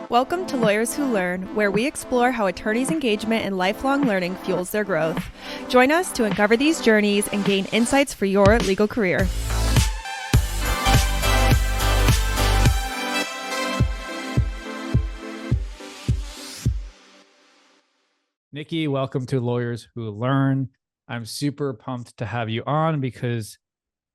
Welcome to Lawyers Who Learn, where we explore how attorneys' engagement in lifelong learning fuels their growth. Join us to uncover these journeys and gain insights for your legal career. Nikki, welcome to Lawyers Who Learn. I'm super pumped to have you on because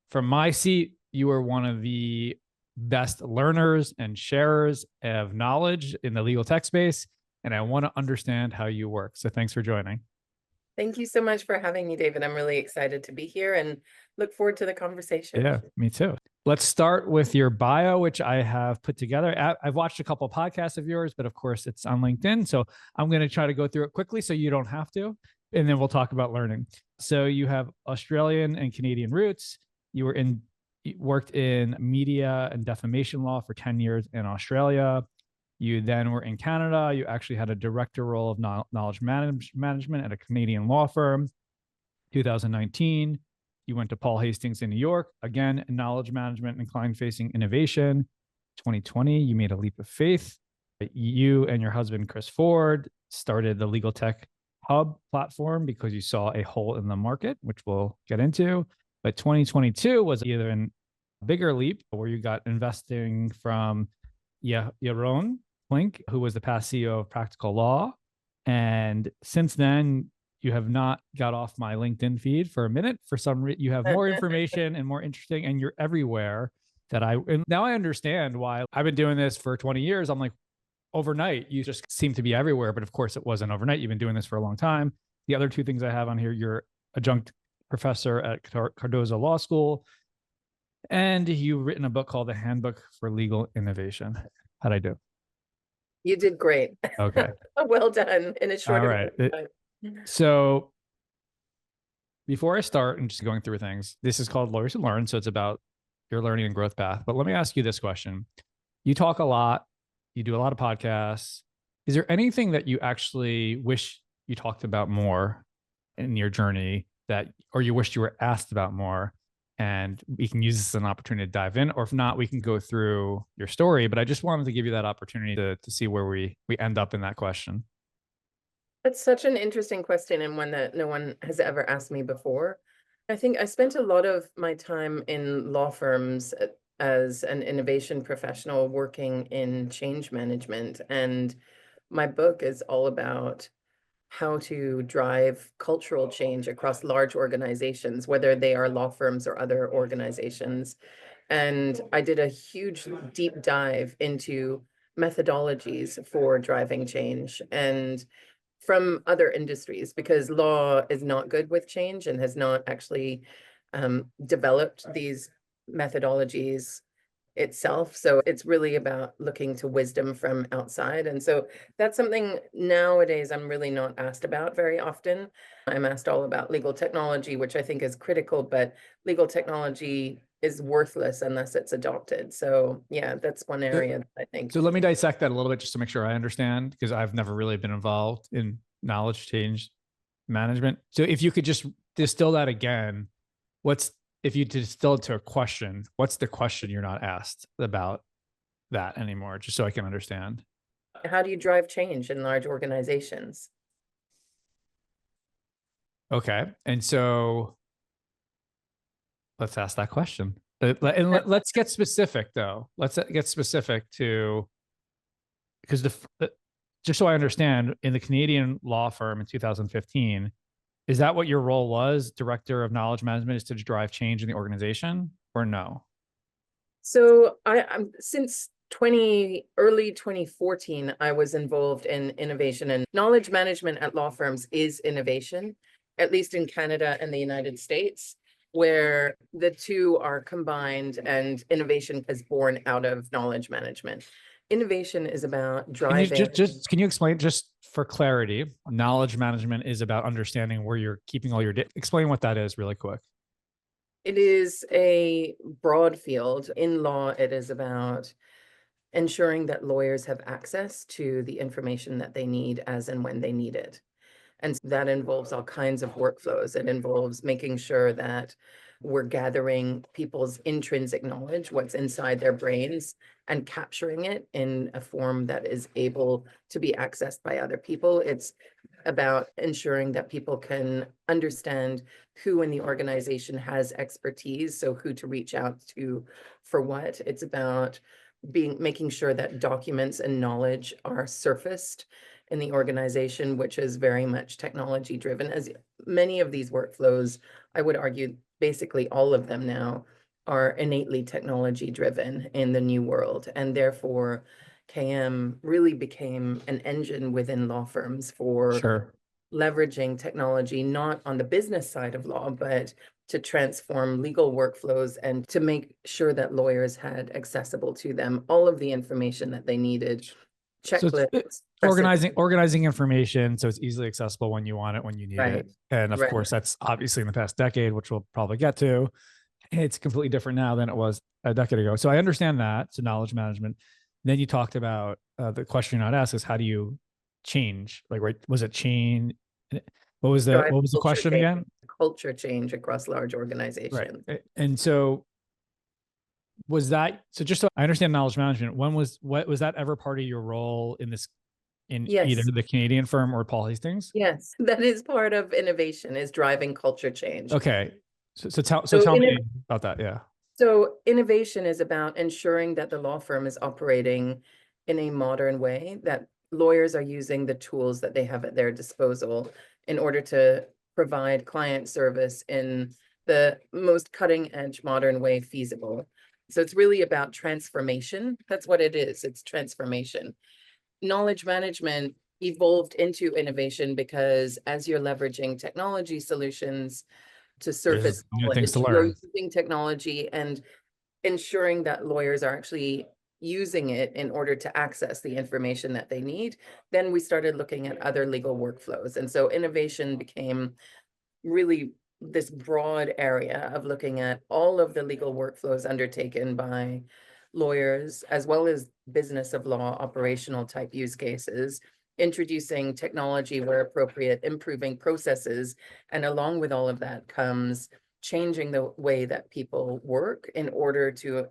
from my seat, you are one of the best learners and sharers of knowledge in the legal tech space, and I want to understand how you work. So thanks for joining. Thank you so much for having me, David. I'm really excited to be here and look forward to the conversation. Yeah, me too. Let's start with your bio, which I have put together. I've watched a couple of podcasts of yours, but of course it's on LinkedIn. So I'm going to try to go through it quickly so you don't have to, and then we'll talk about learning. So you have Australian and Canadian roots. You worked in media and defamation law for 10 years in Australia. You then were in Canada. You actually had a director role of knowledge management at a Canadian law firm. 2019, you went to Paul Hastings in New York, again, in knowledge management and client-facing innovation. 2020, you made a leap of faith. You and your husband, Chris Ford, started the Legal Tech Hub platform because you saw a hole in the market, which we'll get into. But 2022 was either a bigger leap where you got investing from Yaron Link, who was the past CEO of Practical Law. And since then, you have not got off my LinkedIn feed for a minute. For some reason, you have more information and more interesting, and you're everywhere. And now I understand why. I've been doing this for 20 years. I'm like, overnight, you just seem to be everywhere. But of course, it wasn't overnight. You've been doing this for a long time. The other two things I have on here, you're adjunct professor at Cardozo Law School, and you've written a book called The Handbook for Legal Innovation. How'd I do? You did great. Okay. Well done in a short amount of time. So before I start and just going through things, this is called Lawyers Who Learn. So it's about your learning and growth path. But let me ask you this question. You talk a lot. You do a lot of podcasts. Is there anything that you actually wish you talked about more in your journey or you wished you were asked about more? And we can use this as an opportunity to dive in, or if not, we can go through your story. But I just wanted to give you that opportunity to see where we end up in that question. That's such an interesting question, and one that no one has ever asked me before. I think I spent a lot of my time in law firms as an innovation professional working in change management. And my book is all about how to drive cultural change across large organizations, whether they are law firms or other organizations. And I did a huge deep dive into methodologies for driving change and from other industries, because law is not good with change and has not actually developed these methodologies itself. So it's really about looking to wisdom from outside. And so that's something nowadays I'm really not asked about very often. I'm asked all about legal technology, which I think is critical, but legal technology is worthless unless it's adopted. So yeah, that's one area that I think. So let me dissect that a little bit just to make sure I understand, because I've never really been involved in knowledge change management. So if you could just distill that again, if you distill it to a question, what's the question you're not asked about that anymore? Just so I can understand. How do you drive change in large organizations? Okay. And so let's ask that question. And let's get specific though. Let's get specific to, because just so I understand, in the Canadian law firm in 2015, is that what your role was? Director of knowledge management is to drive change in the organization, or no? So I'm since early 2014, I was involved in innovation, and knowledge management at law firms is innovation, at least in Canada and the United States, where the two are combined and innovation is born out of knowledge management. Innovation is about driving. Can you explain, just for clarity, knowledge management is about understanding where you're keeping all your data. Explain what that is really quick. It is a broad field. In law, it is about ensuring that lawyers have access to the information that they need as and when they need it. And that involves all kinds of workflows. It involves making sure that We're gathering people's intrinsic knowledge, what's inside their brains, and capturing it in a form that is able to be accessed by other people. It's about ensuring that people can understand who in the organization has expertise, so who to reach out to for what. It's about making sure that documents and knowledge are surfaced in the organization, which is very much technology driven. As many of these workflows, I would argue basically all of them now are innately technology driven in the new world. And therefore, KM really became an engine within law firms for Sure. leveraging technology, not on the business side of law, but to transform legal workflows and to make sure that lawyers had accessible to them all of the information that they needed, So it's checklists, organizing information so it's easily accessible when you want it, when you need right, it. And of right. course, that's obviously in the past decade, which we'll probably get to. It's completely different now than it was a decade ago. So I understand that. So knowledge management. Then you talked about the question you're not asked is how do you change? Like, right? Was it change? What was the Drive culture question change, again? culture change across large Right. organizations. And so was that, so just so I understand knowledge management, what was that ever part of your role in this, in either Yes, the Canadian firm or Paul Hastings? yes, that is part of innovation, is driving culture change. Okay. So tell So me about that. Yeah. So innovation is about ensuring that the law firm is operating in a modern way, that lawyers are using the tools that they have at their disposal in order to provide client service in the most cutting edge modern way feasible. So it's really about transformation. That's what it is. It's transformation. Knowledge management evolved into innovation because as you're leveraging technology solutions to There's surface new things to knowledge, you're learn. using technology and ensuring that lawyers are actually using it in order to access the information that they need. Then we started looking at other legal workflows. And so innovation became really this broad area of looking at all of the legal workflows undertaken by lawyers, as well as business of law operational type use cases, introducing technology where appropriate, improving processes. And along with all of that comes changing the way that people work in order to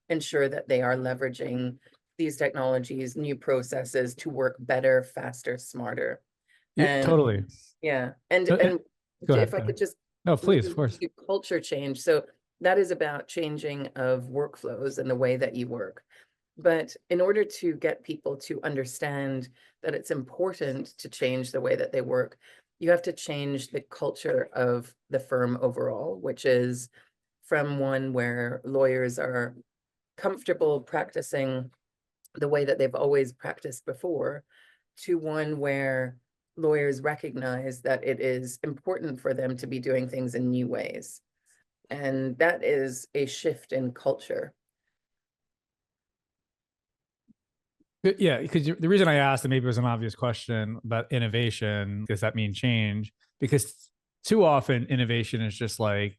ensure that they are leveraging these technologies, new processes to work better, faster, smarter. Yeah, And totally. yeah, and Go ahead. if I could just No, please, of move course. to culture change. So that is about changing of workflows and the way that you work. But in order to get people to understand that it's important to change the way that they work, you have to change the culture of the firm overall, which is from one where lawyers are comfortable practicing the way that they've always practiced before, to one where lawyers recognize that it is important for them to be doing things in new ways. And that is a shift in culture. Yeah, because the reason I asked, and maybe it was an obvious question about innovation, does that mean change? Because too often innovation is just like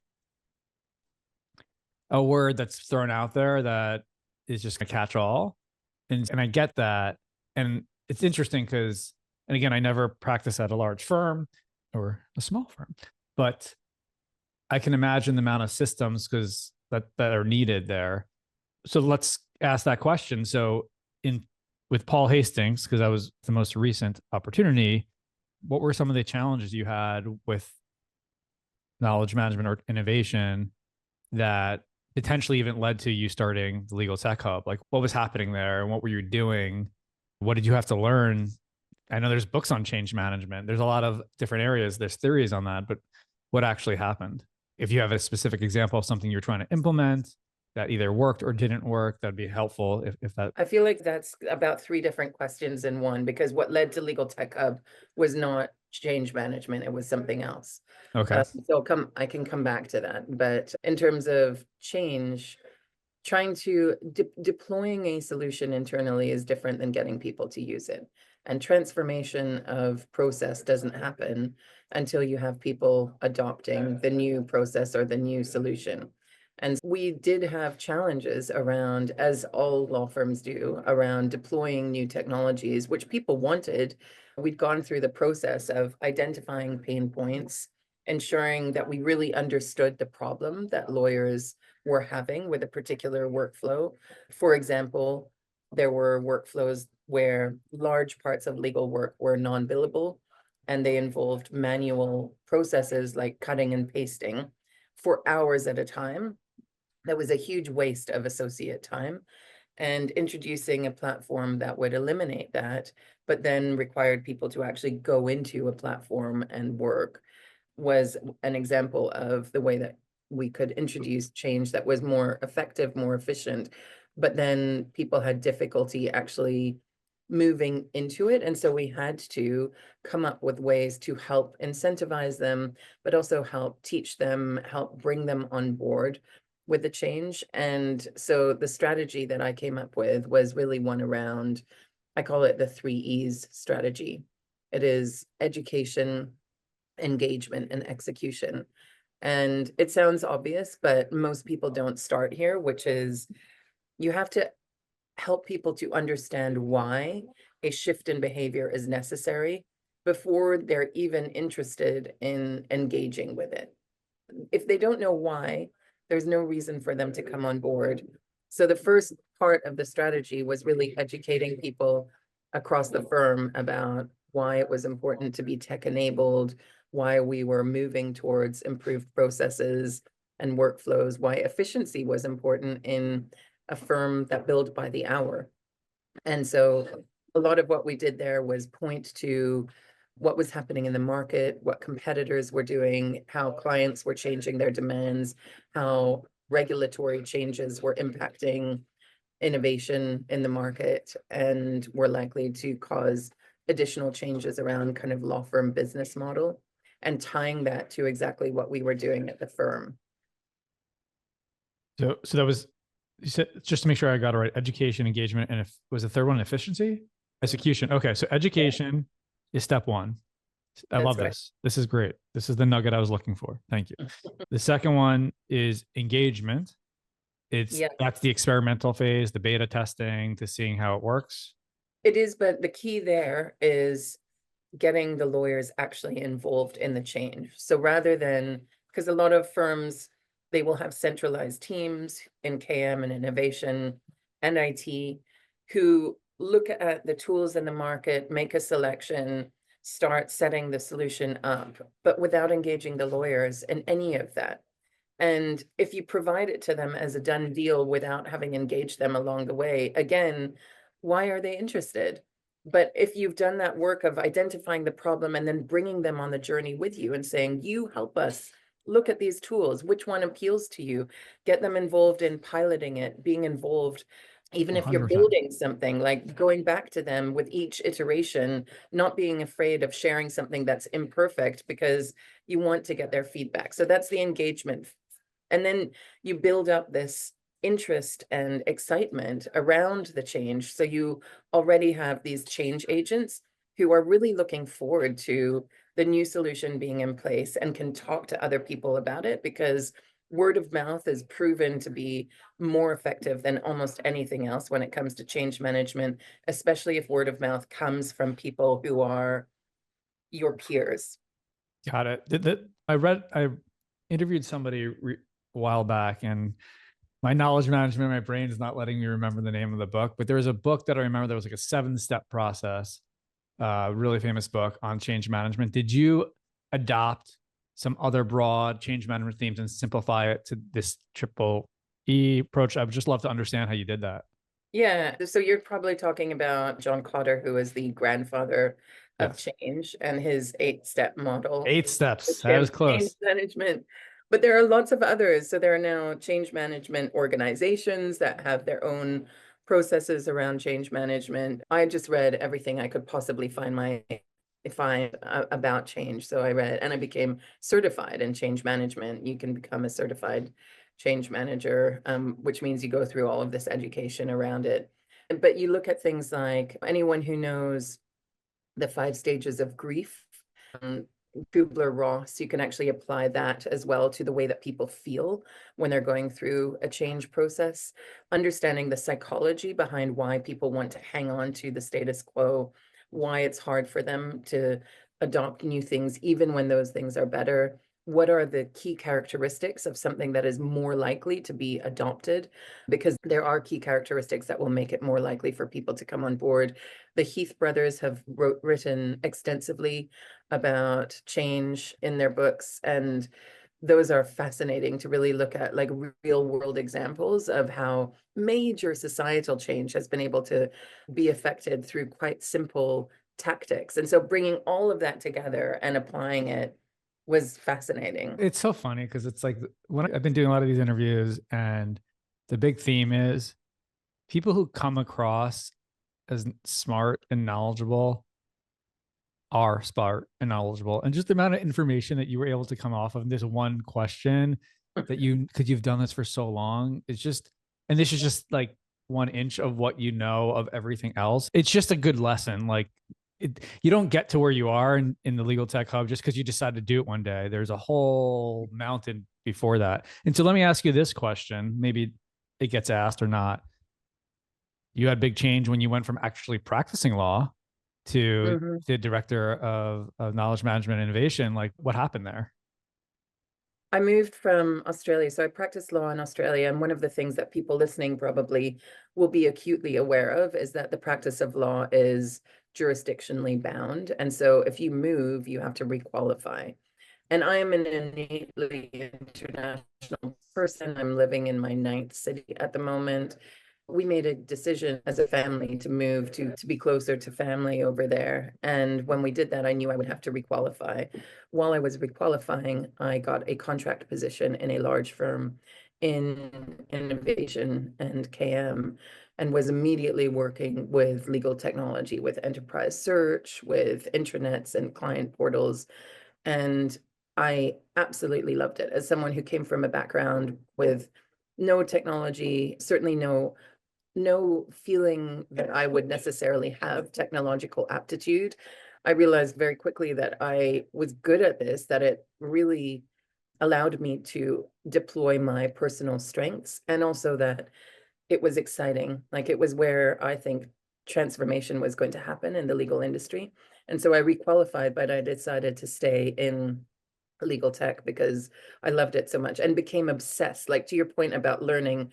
a word that's thrown out there that is just a catch all. And I get that. And it's interesting because, and again, I never practice at a large firm or a small firm, but I can imagine the amount of systems because that are needed there. So let's ask that question. So with Paul Hastings, because that was the most recent opportunity, what were some of the challenges you had with knowledge management or innovation that potentially even led to you starting the Legal Tech Hub? Like, what was happening there and what were you doing? What did you have to learn? I know there's books on change management. There's a lot of different areas. There's theories on that, but what actually happened? If you have a specific example of something you're trying to implement that either worked or didn't work, that'd be helpful if that. I feel like that's about three different questions in one, because what led to Legal Tech Hub was not change management, it was something else. Okay. So I can come back to that. But in terms of change, trying to deploying a solution internally is different than getting people to use it. And transformation of process doesn't happen until you have people adopting the new process or the new solution. And we did have challenges around, as all law firms do, around deploying new technologies, which people wanted. We'd gone through the process of identifying pain points, ensuring that we really understood the problem that lawyers were having with a particular workflow. For example, there were workflows where large parts of legal work were non-billable, and they involved manual processes like cutting and pasting for hours at a time. That was a huge waste of associate time. And introducing a platform that would eliminate that, but then required people to actually go into a platform and work, was an example of the way that we could introduce change that was more effective, more efficient, but then people had difficulty actually moving into it. And so we had to come up with ways to help incentivize them, but also help teach them, help bring them on board with the change. And so the strategy that I came up with was really one around, I call it the 3 E's strategy. It is education, engagement, and execution. And it sounds obvious, but most people don't start here, which is you have to help people to understand why a shift in behavior is necessary before they're even interested in engaging with it. If they don't know why, there's no reason for them to come on board. So the first part of the strategy was really educating people across the firm about why it was important to be tech enabled, why we were moving towards improved processes and workflows, why efficiency was important in a firm that billed by the hour. And so a lot of what we did there was point to what was happening in the market, what competitors were doing, how clients were changing their demands, how regulatory changes were impacting innovation in the market and were likely to cause additional changes around kind of law firm business model, and tying that to exactly what we were doing at the firm. So that was, you said, just to make sure I got it right, education, engagement, and if was the third one efficiency? Execution. Okay, so education is step one. I love this. This is great. This is the nugget I was looking for. Thank you. The second one is engagement. That's the experimental phase, the beta testing, to seeing how it works. It is, but the key there is getting the lawyers actually involved in the change. So rather than, because a lot of firms, they will have centralized teams in KM and innovation and IT who look at the tools in the market, make a selection, start setting the solution up, but without engaging the lawyers in any of that. And if you provide it to them as a done deal without having engaged them along the way, again, why are they interested? But if you've done that work of identifying the problem and then bringing them on the journey with you and saying, you help us look at these tools, which one appeals to you, get them involved in piloting it, being involved, even if you're 100%. building something, like going back to them with each iteration, not being afraid of sharing something that's imperfect because you want to get their feedback. So that's the engagement. And then you build up this interest and excitement around the change. So you already have these change agents who are really looking forward to the new solution being in place and can talk to other people about it, because word of mouth is proven to be more effective than almost anything else when it comes to change management, especially if word of mouth comes from people who are your peers. Got it. I interviewed somebody a while back, and my knowledge management, my brain is not letting me remember the name of the book, but there was a book that I remember that was like a 7-step process, really famous book on change management. Did you adopt some other broad change management themes and simplify it to this triple E approach? I would just love to understand how you did that. Yeah, so you're probably talking about John Kotter, who is the grandfather of change, and his 8-step model. 8 steps. That was close. Change management. But there are lots of others. So there are now change management organizations that have their own processes around change management. I just read everything I could possibly find about change. So I read, and I became certified in change management. You can become a certified change manager, which means you go through all of this education around it. But you look at things like, anyone who knows the 5 stages of grief, Kubler-Ross, you can actually apply that as well to the way that people feel when they're going through a change process, understanding the psychology behind why people want to hang on to the status quo, why it's hard for them to adopt new things, even when those things are better. what are the key characteristics of something that is more likely to be adopted? Because there are key characteristics that will make it more likely for people to come on board. The Heath brothers have written extensively about change in their books, and those are fascinating to really look at, like real world examples of how major societal change has been able to be affected through quite simple tactics. And so bringing all of that together and applying it was fascinating. It's so funny because it's like when I've been doing a lot of these interviews, and the big theme is people who come across as smart and knowledgeable are smart and knowledgeable. And just the amount of information that you were able to come off of this one question that because you've done this for so long, it's just, and this is just like 1 inch of what you know of everything else. It's just a good lesson. Like you don't get to where you are in the Legal Tech Hub just because you decide to do it one day. There's a whole mountain before that. And so let me ask you this question. Maybe it gets asked or not. You had big change when you went from actually practicing law to the director of knowledge management and innovation. Like, what happened there? I moved from Australia. So I practiced law in Australia. And one of the things that people listening probably will be acutely aware of is that the practice of law is jurisdictionally bound. And so if you move, you have to requalify. And I am an innately international person. I'm living in my 9th city at the moment. We made a decision as a family to move to be closer to family over there. And when we did that, I knew I would have to requalify. While I was requalifying, I got a contract position in a large firm in innovation and KM, and was immediately working with legal technology, with enterprise search, with intranets and client portals. And I absolutely loved it. As someone who came from a background with no technology, certainly no feeling that I would necessarily have technological aptitude, I realized very quickly that I was good at this, that it really allowed me to deploy my personal strengths, and also that it was exciting. Like, it was where I think transformation was going to happen in the legal industry. And so I requalified, but I decided to stay in legal tech because I loved it so much and became obsessed. Like, to your point about learning,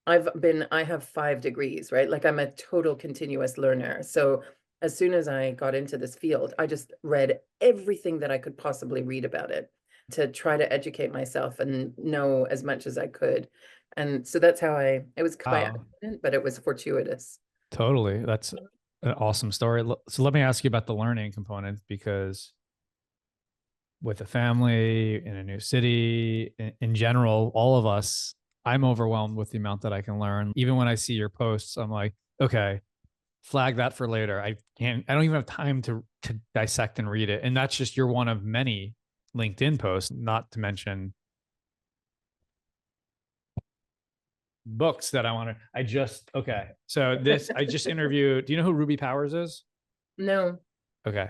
I have 5 degrees, right? Like, I'm a total continuous learner. So as soon as I got into this field, I just read everything that I could possibly read about it to try to educate myself and know as much as I could. And so that's how it was quite accident, but it was fortuitous. Totally. That's an awesome story. So let me ask you about the learning component, because with a family in a new city, in general, all of us, I'm overwhelmed with the amount that I can learn. Even when I see your posts, I'm like, okay, flag that for later. I don't even have time to dissect and read it. And that's just your one of many LinkedIn posts, not to mention books that I just interviewed. Do you know who Ruby Powers is? No. Okay.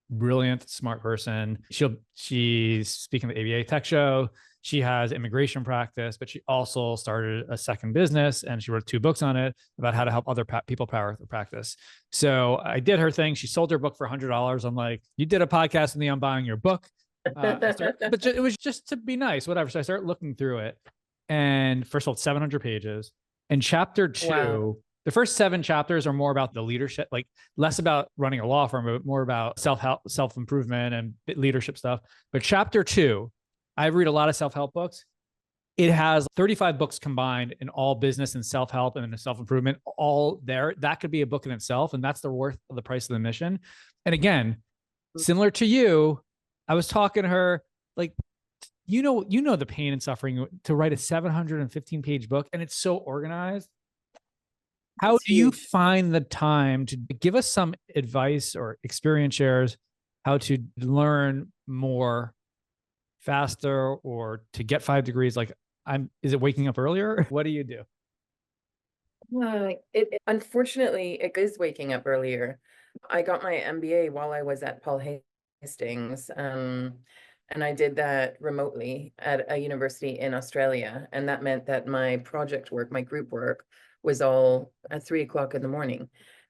Brilliant, smart person. She's speaking at the ABA Tech Show. She has immigration practice, but she also started a second business, and she wrote 2 books on it about how to help other people power their practice. So I did her thing. She sold her book for $100. I'm like, you did a podcast with me, I'm buying your book. But it was just to be nice, whatever. So I started looking through it, and first of all, 700 pages. And chapter 2, wow. The first 7 chapters are more about the leadership, like less about running a law firm, but more about self-help, self-improvement and leadership stuff. But chapter 2, I read a lot of self-help books. It has 35 books combined in all business and self-help and self-improvement, all there. That could be a book in itself, and that's the worth of the price of the mission. And again, similar to you, I was talking to her, like, you know the pain and suffering to write a 715-page book, and it's so organized. How do you find the time to give us some advice or experience shares, how to learn more faster or to get 5 degrees? Like, is it waking up earlier? What do you do? Unfortunately, it is waking up earlier. I got my MBA while I was at Paul Hastings, and I did that remotely at a university in Australia. And that meant that my project work, my group work, was all at 3 o'clock in the morning.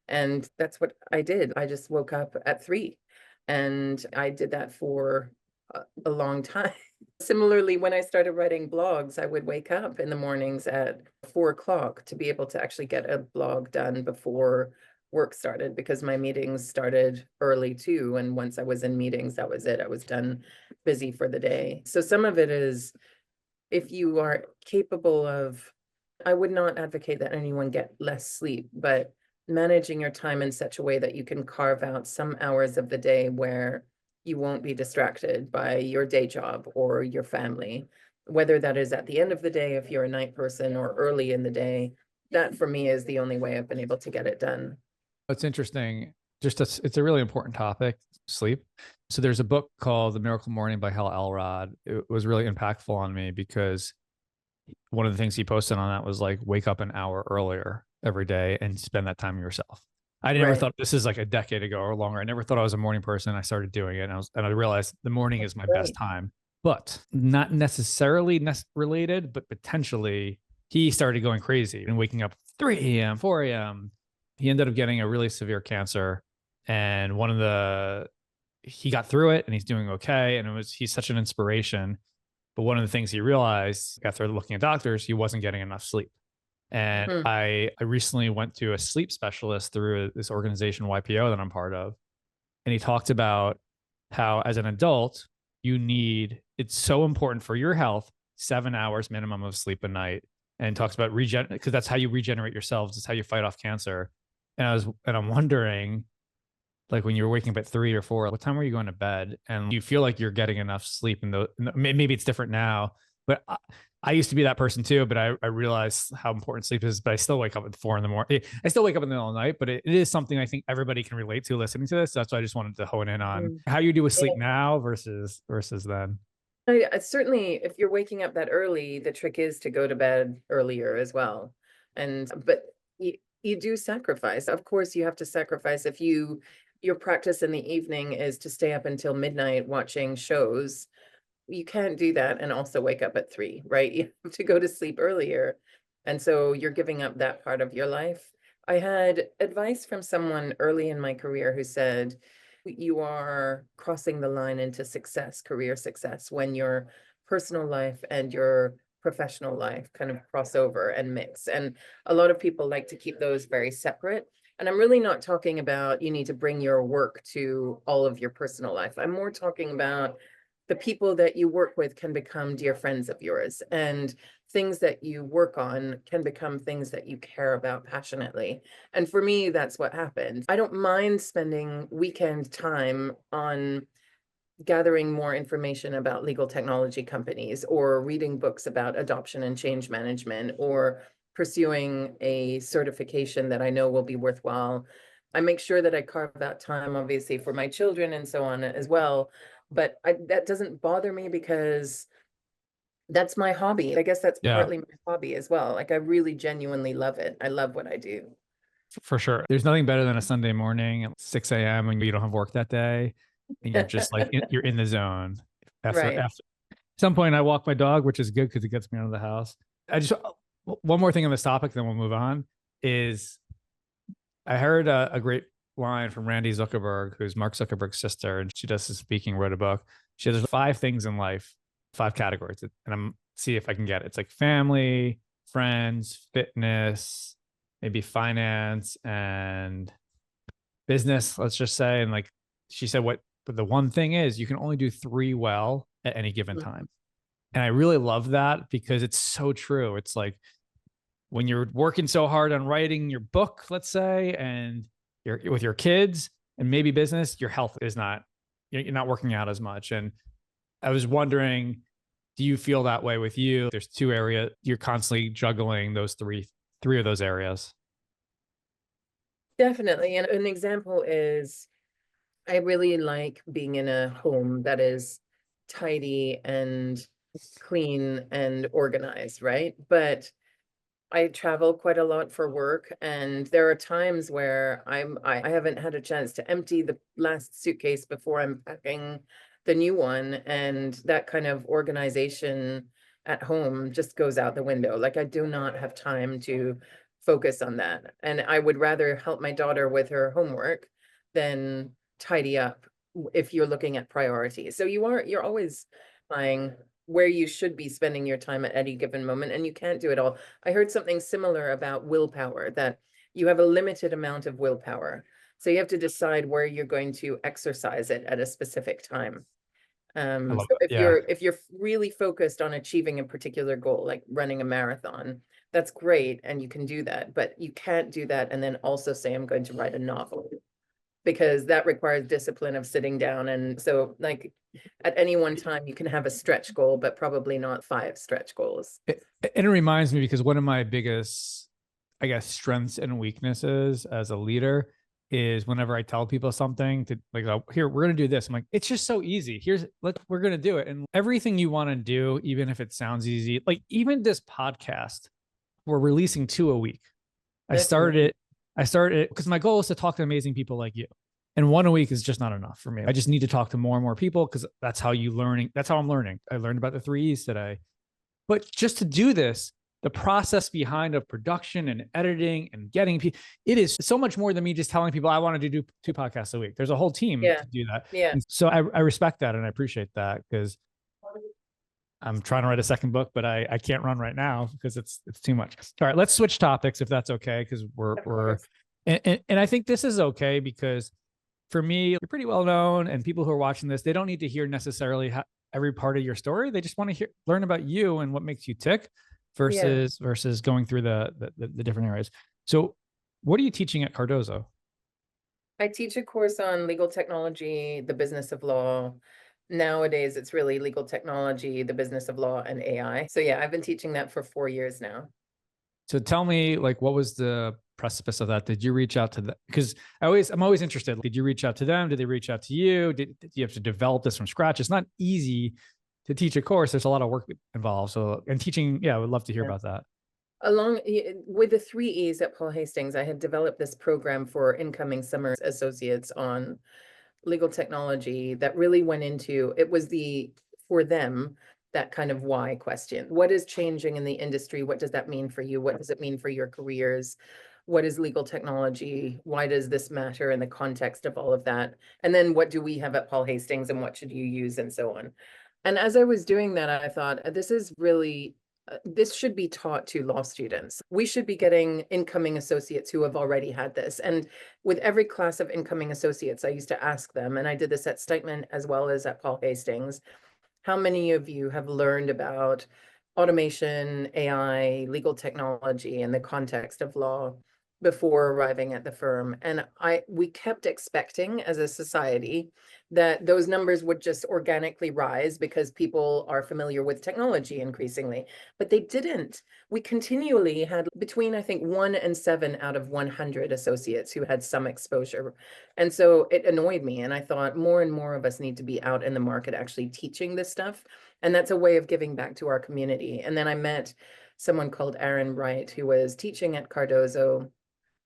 And that's what I did. I just woke up at 3, and I did that for a long time. Similarly, when I started writing blogs, I would wake up in the mornings at 4 o'clock to be able to actually get a blog done before work started, because my meetings started early too. And once I was in meetings, that was it. I was done, busy for the day. So some of it is, if you are capable of, I would not advocate that anyone get less sleep, but managing your time in such a way that you can carve out some hours of the day where you won't be distracted by your day job or your family, whether that is at the end of the day, if you're a night person, or early in the day. That for me is the only way I've been able to get it done. It's interesting. It's a really important topic, sleep. So there's a book called The Miracle Morning by Hal Elrod. It was really impactful on me because one of the things he posted on that was like, wake up an hour earlier every day and spend that time yourself. I never Right. thought, this is like a decade ago or longer, I never thought I was a morning person. I started doing it, and I realized the morning is my best Right. time, but not necessarily related, but potentially he started going crazy and waking up 3 a.m., 4 a.m. He ended up getting a really severe cancer. And he got through it and he's doing okay. And he's such an inspiration. But one of the things he realized after looking at doctors, he wasn't getting enough sleep. And Hmm. I recently went to a sleep specialist through this organization, YPO, that I'm part of. And he talked about how as an adult, it's so important for your health, 7 hours minimum of sleep a night. And talks about because that's how you regenerate yourselves. It's how you fight off cancer. And I'm wondering, like, when you're waking up at 3 or 4, what time were you going to bed? And you feel like you're getting enough sleep. Maybe it's different now, but I used to be that person too. But I realized how important sleep is. But I still wake up at 4 in the morning. I still wake up in the middle of the night. But it is something I think everybody can relate to listening to this. That's why I just wanted to hone in on Mm. how you do with sleep Yeah. now versus then. I certainly, if you're waking up that early, the trick is to go to bed earlier as well. But you do sacrifice. Of course, you have to sacrifice. If your practice in the evening is to stay up until midnight watching shows, you can't do that and also wake up at 3, right? You have to go to sleep earlier. And so you're giving up that part of your life. I had advice from someone early in my career who said, you are crossing the line into success, career success, when your personal life and your professional life kind of cross over and mix. And a lot of people like to keep those very separate. And I'm really not talking about you need to bring your work to all of your personal life. I'm more talking about the people that you work with can become dear friends of yours, and things that you work on can become things that you care about passionately. And for me, that's what happened. I don't mind spending weekend time on gathering more information about legal technology companies, or reading books about adoption and change management, or pursuing a certification that I know will be worthwhile. I make sure that I carve out time, obviously, for my children and so on as well. But that doesn't bother me, because that's my hobby. I guess that's Yeah, partly my hobby as well. Like, I really genuinely love it. I love what I do. for sure. There's nothing better than a Sunday morning at 6 a.m. when you don't have work that day, and you're just like you're in the zone. Right. After some point, I walk my dog, which is good because it gets me out of the house. I just One more thing on this topic, then we'll move on. Is I heard a great line from Randy Zuckerberg, who's Mark Zuckerberg's sister, and she does the speaking, wrote a book. She has 5 things in life, 5 categories, and I'm see if I can get it. It's like family, friends, fitness, maybe finance, and business, let's just say. And like she said, but the one thing is you can only do 3 well at any given Mhm. time. And I really love that because it's so true. It's like when you're working so hard on writing your book, let's say, and you're with your kids and maybe business, your health is not, you're not working out as much. And I was wondering, do you feel that way with you? There's 2 areas you're constantly juggling, those three of those areas. Definitely. And an example is, I really like being in a home that is tidy and clean and organized, right? But I travel quite a lot for work, and there are times where I haven't had a chance to empty the last suitcase before I'm packing the new one, and that kind of organization at home just goes out the window. Like, I do not have time to focus on that. And I would rather help my daughter with her homework than tidy up if you're looking at priorities. So you're always buying where you should be spending your time at any given moment, and you can't do it all. I heard something similar about willpower, that you have a limited amount of willpower. So you have to decide where you're going to exercise it at a specific time. I love So it. Yeah. if you're really focused on achieving a particular goal, like running a marathon, that's great, and you can do that, but you can't do that and then also say, I'm going to write a novel, because that requires discipline of sitting down. And so, like, at any one time you can have a stretch goal, but probably not 5 stretch goals. It reminds me, because one of my biggest, I guess, strengths and weaknesses as a leader is whenever I tell people something to, like, oh, here, we're going to do this. I'm like, it's just so easy. We're going to do it. And everything you want to do, even if it sounds easy, like even this podcast, we're releasing 2 a week. I started it because my goal is to talk to amazing people like you. And 1 a week is just not enough for me. I just need to talk to more and more people, because that's how I'm learning. I learned about the 3 E's today. But just to do this, the process behind of production and editing and getting people, it is so much more than me just telling people I wanted to do 2 podcasts a week. There's a whole team to do that. Yeah. And so I respect that and I appreciate that, because I'm trying to write a second book, but I can't run right now because it's too much. All right, let's switch topics if that's okay, because and I think this is okay, because for me, you're pretty well known, and people who are watching this, they don't need to hear necessarily every part of your story. They just want to learn about you and what makes you tick, versus going through the different areas. So what are you teaching at Cardozo? I teach a course on legal technology, the business of law. Nowadays, it's really legal technology, the business of law, and AI. So yeah, I've been teaching that for 4 years now. So tell me, like, what was the precipice of that? Did you reach out to them? Because I'm always interested. Did you reach out to them? Did they reach out to you? Did you have to develop this from scratch? It's not easy to teach a course. There's a lot of work involved. So, and teaching, I would love to hear about that. Along with the 3 E's at Paul Hastings, I had developed this program for incoming summer associates on legal technology that really went into, it was for them, that kind of why question. What is changing in the industry? What does that mean for you? What does it mean for your careers? What is legal technology? Why does this matter in the context of all of that? And then what do we have at Paul Hastings, and what should you use, and so on. And as I was doing that, I thought, this should be taught to law students. We should be getting incoming associates who have already had this. And with every class of incoming associates, I used to ask them, and I did this at Stikeman as well as at Paul Hastings, how many of you have learned about automation, AI, legal technology in the context of law before arriving at the firm? And we kept expecting as a society that those numbers would just organically rise because people are familiar with technology increasingly, but they didn't. We continually had between, I think, 1 and 7 out of 100 associates who had some exposure. And so it annoyed me. And I thought more and more of us need to be out in the market actually teaching this stuff. And that's a way of giving back to our community. And then I met someone called Aaron Wright, who was teaching at Cardozo.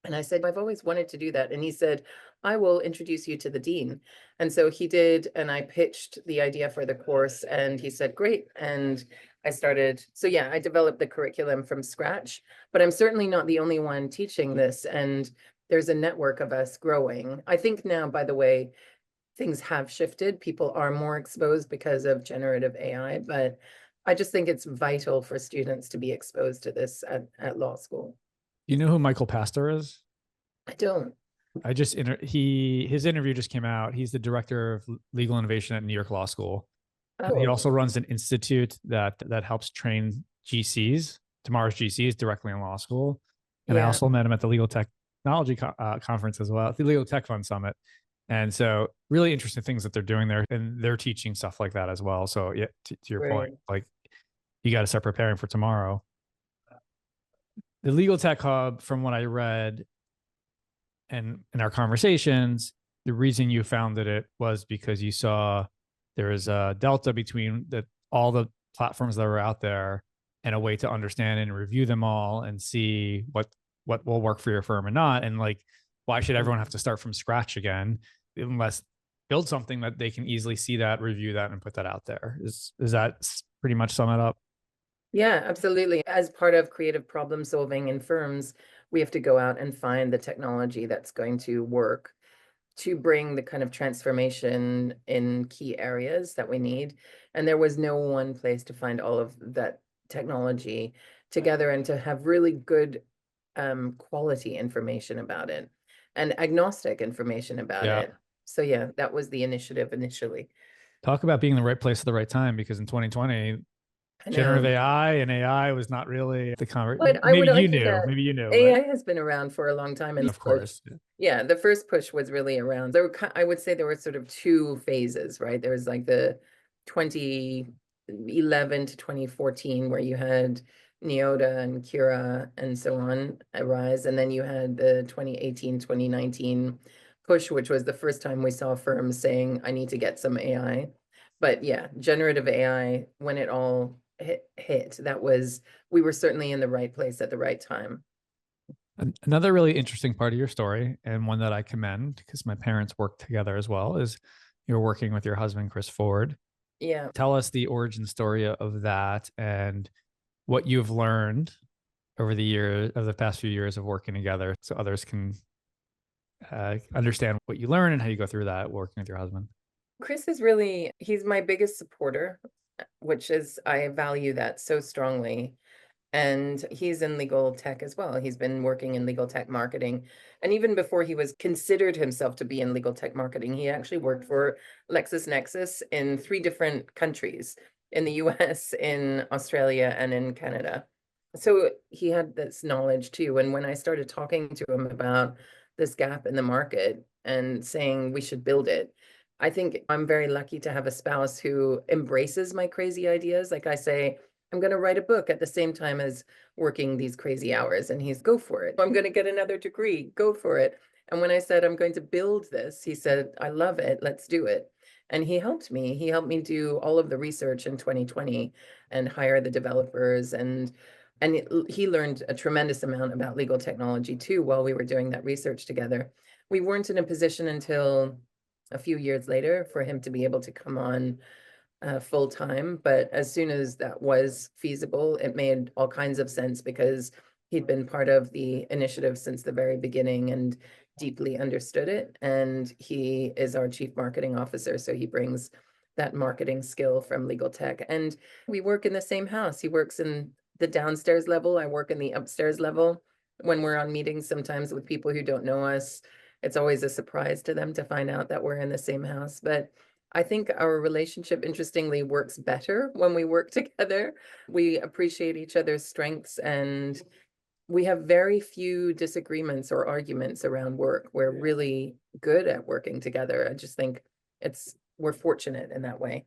And I said, I've always wanted to do that. And he said, I will introduce you to the dean. And so he did, and I pitched the idea for the course, and he said, great. And I started, I developed the curriculum from scratch, but I'm certainly not the only one teaching this. And there's a network of us growing. I think now, by the way, things have shifted. People are more exposed because of generative AI, but I just think it's vital for students to be exposed to this at law school. You know who Michael Pastor is? I don't. His interview just came out. He's the director of legal innovation at New York Law School. Oh. He also runs an institute that helps train GCs, tomorrow's GCs, directly in law school. And I also met him at the Legal Technology conference as well, at the Legal Tech Fund Summit. And so really interesting things that they're doing there, and they're teaching stuff like that as well. So yeah, to your point, like, you got to start preparing for tomorrow. The Legal Tech Hub, from what I read and in our conversations, the reason you founded it was because you saw there is a delta between all the platforms that were out there, and a way to understand and review them all and see what will work for your firm and not. And like, why should everyone have to start from scratch again, unless build something that they can easily see that, review that, and put that out there? Is that pretty much sum it up? Yeah, absolutely. As part of creative problem solving in firms, we have to go out and find the technology that's going to work. to bring the kind of transformation in key areas that we need. And there was no one place to find all of that technology together and to have really good quality information about it and agnostic information about Yeah. it. So yeah, that was the initiative initially. Talk about being in the right place at the right time, because in 2020, generative AI and AI was not really the conversation. But I would argue Maybe you knew, AI but has been around for a long time, and of course. yeah, the first push was really around. There were, I would say, there were sort of two phases, right? There was like the 2011 to 2014, where you had Neota and Kira and so on arise, and then you had the 2018, 2019 push, which was the first time we saw firms saying, "I need to get some AI." But yeah, generative AI, when it all hit, we were certainly in the right place at the right time. Another really interesting part of your story, and one that I commend because my parents worked together as well, is you're working with your husband, Chris Ford. Yeah. Tell us the origin story of that and what you've learned over the past few years of working together, so others can understand what you learn and how you go through that working with your husband. Chris is he's my biggest supporter, I value that so strongly. And he's in legal tech as well. He's been working in legal tech marketing. And even before he was considered himself to be in legal tech marketing, he actually worked for LexisNexis in 3 different countries, in the US, in Australia, and in Canada. So he had this knowledge too. And when I started talking to him about this gap in the market and saying we should build it, I think I'm very lucky to have a spouse who embraces my crazy ideas. Like I say, I'm going to write a book at the same time as working these crazy hours. And he's, go for it. I'm going to get another degree, go for it. And when I said, I'm going to build this, he said, I love it, let's do it. And he helped me. He helped me do all of the research in 2020 and hire the developers. And he learned a tremendous amount about legal technology too, while we were doing that research together. We weren't in a position until a few years later for him to be able to come on full time. But as soon as that was feasible, it made all kinds of sense because he'd been part of the initiative since the very beginning and deeply understood it. And he is our chief marketing officer. So he brings that marketing skill from legal tech. And we work in the same house. He works in the downstairs level. I work in the upstairs level. When we're on meetings, sometimes with people who don't know us, it's always a surprise to them to find out that we're in the same house. But I think our relationship, interestingly, works better when we work together. We appreciate each other's strengths, and we have very few disagreements or arguments around work. We're really good at working together. I just think we're fortunate in that way.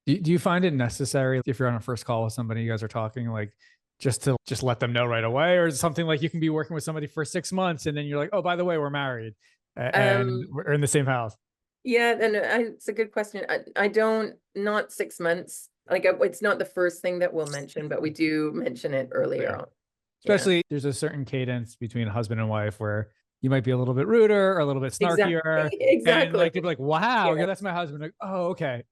Do you find it necessary, if you're on a first call with somebody, you guys are talking, like just let them know right away, or is it something like you can be working with somebody for 6 months and then you're like, oh, by the way, we're married and we're in the same house? Yeah, and it's a good question. I don't, not 6 months. Like it's not the first thing that we'll mention, but we do mention it earlier on. Especially there's a certain cadence between husband and wife where you might be a little bit ruder or a little bit snarkier. Exactly. And like, people like, wow, yeah, that's my husband. Like, oh, okay.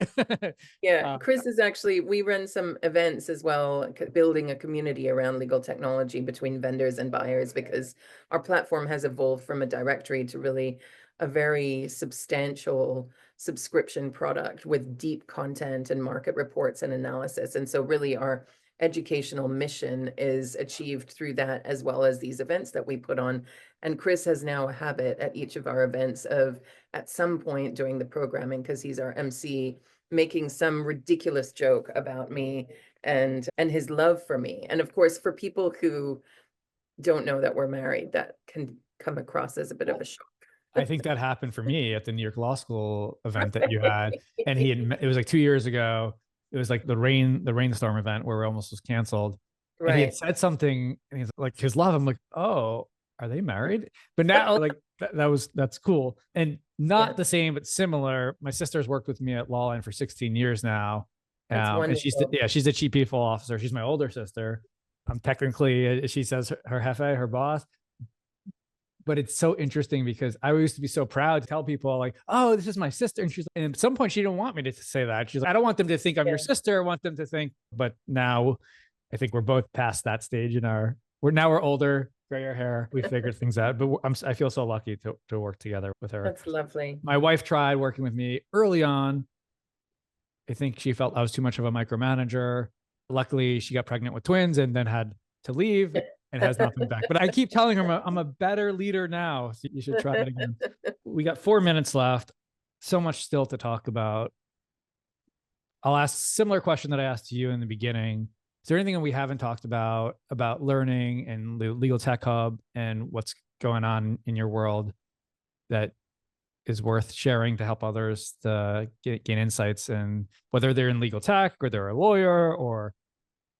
Yeah, Chris is actually, we run some events as well, building a community around legal technology between vendors and buyers, because our platform has evolved from a directory to really a very substantial subscription product with deep content and market reports and analysis. And so really our educational mission is achieved through that, as well as these events that we put on. And Chris has now a habit at each of our events of, at some point during the programming, because he's our MC, making some ridiculous joke about me and his love for me. And of course, for people who don't know that we're married, that can come across as a bit of a shock. I think that happened for me at the New York Law School event that you had. And it was like 2 years ago. It was like the rainstorm event where we almost was canceled. Right. And he had said something, and he's like, his love. I'm like, oh, are they married? But now, like, that's cool. And not the same, but similar. My sister's worked with me at Lawline for 16 years now. And she's the chief people officer. She's my older sister. I'm technically, she says, her jefe, her boss. But it's so interesting because I used to be so proud to tell people like, oh, this is my sister. And at some point she didn't want me to say that. She's like, I don't want them to think I'm your sister. I want them to think, but now I think we're both past that stage we're older. grayer hair. We figured things out, but I feel so lucky to work together with her. That's lovely. My wife tried working with me early on. I think she felt I was too much of a micromanager. Luckily, she got pregnant with twins and then had to leave and has not been back. But I keep telling her I'm a better leader now. So you should try it again. We got 4 minutes left. So much still to talk about. I'll ask a similar question that I asked you in the beginning. Is there anything that we haven't talked about learning and the Legal Tech Hub and what's going on in your world that is worth sharing to help others to gain insights, and whether they're in legal tech or they're a lawyer or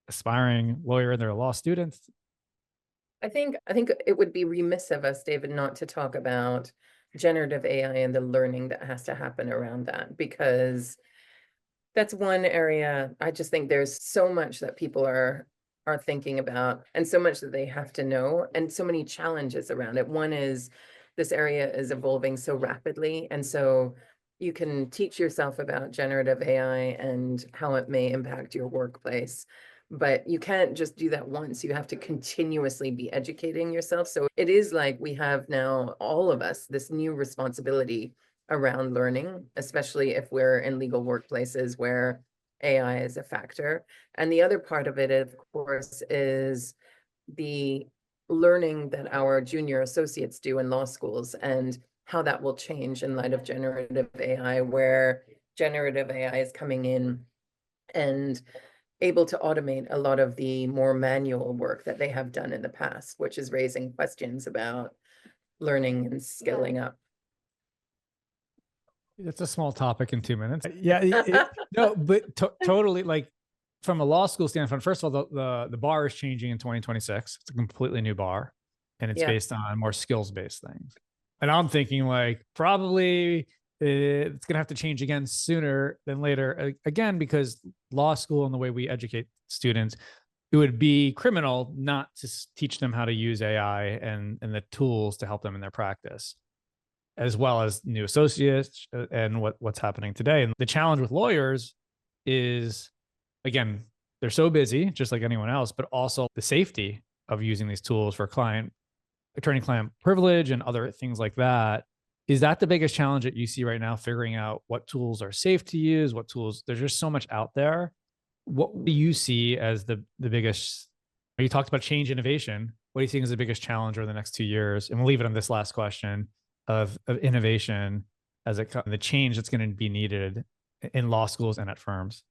aspiring lawyer and they're a law student? I think it would be remiss of us, David, not to talk about generative AI and the learning that has to happen around that, because that's one area. I just think there's so much that people are thinking about, and so much that they have to know, and so many challenges around it. One is this area is evolving so rapidly, and so you can teach yourself about generative AI and how it may impact your workplace, but you can't just do that once. You have to continuously be educating yourself. So it is like we have now, all of us, this new responsibility around learning, especially if we're in legal workplaces where AI is a factor. And the other part of it, of course, is the learning that our junior associates do in law schools and how that will change in light of generative AI, where generative AI is coming in and able to automate a lot of the more manual work that they have done in the past, which is raising questions about learning and skilling up. It's a small topic in 2 minutes. Yeah, no, but totally, like, from a law school standpoint, first of all, the bar is changing in 2026. It's a completely new bar, and it's based on more skills-based things. And I'm thinking, like, probably it's going to have to change again sooner than later, again, because law school and the way we educate students, it would be criminal not to teach them how to use AI and the tools to help them in their practice, as well as new associates and what's happening today. And the challenge with lawyers is, again, they're so busy, just like anyone else, but also the safety of using these tools for attorney-client privilege and other things like that. Is that the biggest challenge that you see right now, figuring out what tools are safe to use, what tools, there's just so much out there. What do you see as the biggest, you talked about change innovation. What do you think is the biggest challenge over the next 2 years? And we'll leave it on this last question of innovation as the change that's going to be needed in law schools and at firms.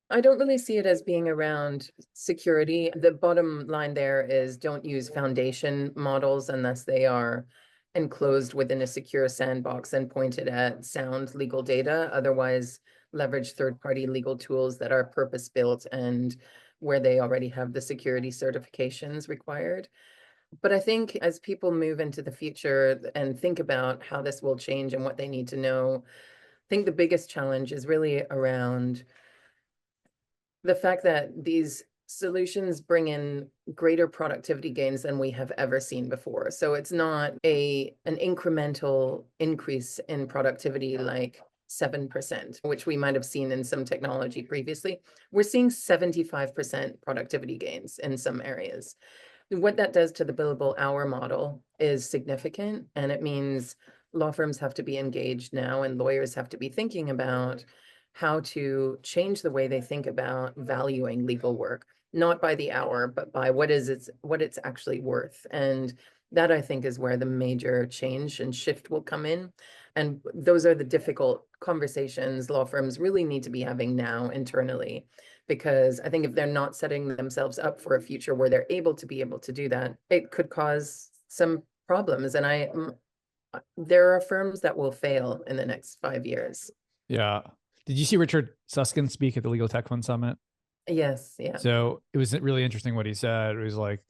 I don't really see it as being around security. The bottom line there is don't use foundation models unless they are enclosed within a secure sandbox and pointed at sound legal data. Otherwise, leverage third-party legal tools that are purpose-built and where they already have the security certifications required. But I think as people move into the future and think about how this will change and what they need to know, I think the biggest challenge is really around the fact that these solutions bring in greater productivity gains than we have ever seen before. So it's not an incremental increase in productivity like 7%, which we might have seen in some technology previously. We're seeing 75% productivity gains in some areas. What that does to the billable hour model is significant, and it means law firms have to be engaged now, and lawyers have to be thinking about how to change the way they think about valuing legal work, not by the hour, but by what it's actually worth. And that, I think, is where the major change and shift will come in. And those are the difficult conversations law firms really need to be having now internally, because I think if they're not setting themselves up for a future where they're able to do that, it could cause some problems. And there are firms that will fail in the next 5 years. Yeah. Did you see Richard Susskind speak at the Legal Tech Fund Summit? Yes. Yeah. So it was really interesting what he said. It was like,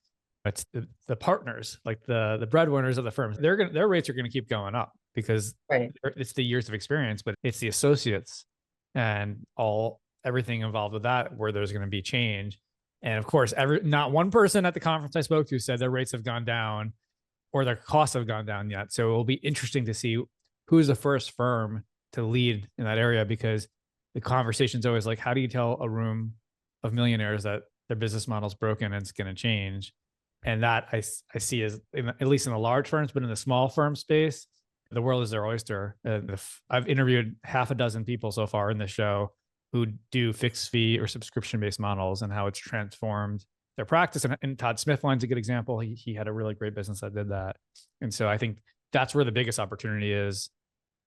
it's the partners, like the breadwinners of the firms, their rates are going to keep going up because it's the years of experience, but it's the associates and everything involved with that where there's going to be change. And of course, not one person at the conference I spoke to said their rates have gone down or their costs have gone down yet. So it will be interesting to see who's the first firm to lead in that area, because the conversation's always like, how do you tell a room of millionaires that their business model's broken and it's going to change? And that I see as, at least in the large firms, but in the small firm space, the world is their oyster. I've interviewed half a dozen people so far in the show who do fixed fee or subscription-based models and how it's transformed their practice. And Todd Smithline's a good example. He had a really great business that did that. And so I think that's where the biggest opportunity is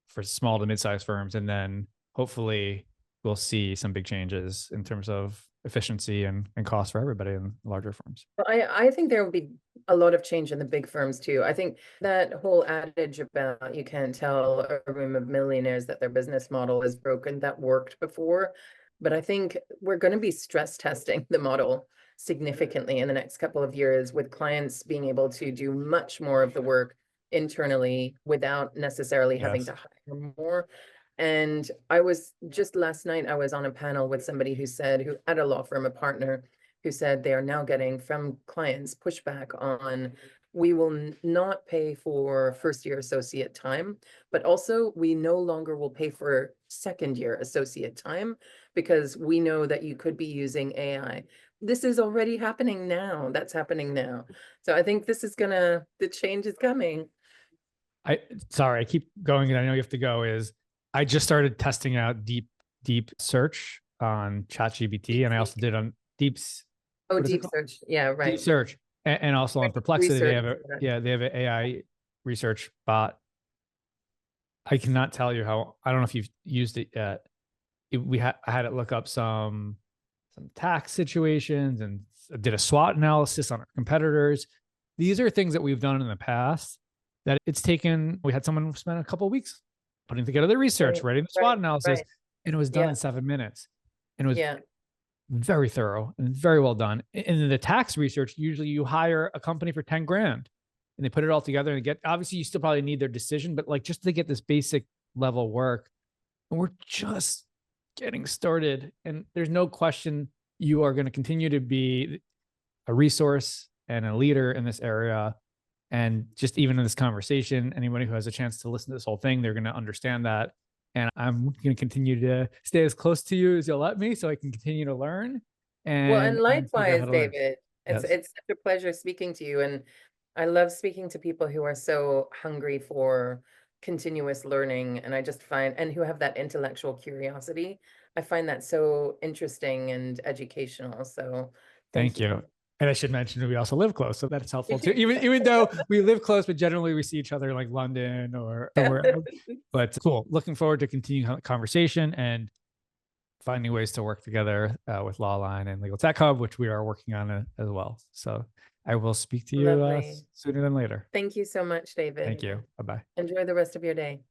for small to mid-sized firms. And then hopefully we'll see some big changes in terms of efficiency and cost for everybody in larger firms. Well, I think there will be a lot of change in the big firms too. I think that whole adage about you can't tell a room of millionaires that their business model is broken, that worked before. But I think we're going to be stress testing the model significantly in the next couple of years, with clients being able to do much more of the work internally without necessarily having to hire more. And I was just last night, I was on a panel with somebody who had a law firm, a partner, who said they are now getting from clients pushback on, we will not pay for first year associate time, but also we no longer will pay for second year associate time because we know that you could be using AI. This is already happening now. That's happening now. So I think this is the change is coming. Sorry, I keep going and I know you have to go. I just started testing out deep search on ChatGPT, and I also did on deep search. Yeah, right. Deep search, and also on Perplexity. They have an AI research bot. I cannot tell you how. I don't know if you've used it yet. I had it look up some tax situations and did a SWOT analysis on our competitors. These are things that we've done in the past that it's taken. We had someone spend a couple of weeks putting together the research, writing the SWOT analysis, and it was done in 7 minutes. And it was very thorough and very well done. And in the tax research, usually you hire a company for 10 grand and they put it all together and obviously you still probably need their decision, but like just to get this basic level work. And we're just getting started. And there's no question you are going to continue to be a resource and a leader in this area. And just even in this conversation, anybody who has a chance to listen to this whole thing, they're going to understand that. And I'm going to continue to stay as close to you as you'll let me so I can continue to learn. And likewise, David, it's such a pleasure speaking to you. And I love speaking to people who are so hungry for continuous learning. And I just and who have that intellectual curiosity. I find that so interesting and educational. So thank you. And I should mention we also live close, so that's helpful too. Even though we live close, but generally we see each other in like London or somewhere else. But cool. Looking forward to continuing the conversation and finding ways to work together with Lawline and Legal Tech Hub, which we are working on as well. So I will speak to you sooner than later. Thank you so much, David. Thank you. Bye-bye. Enjoy the rest of your day.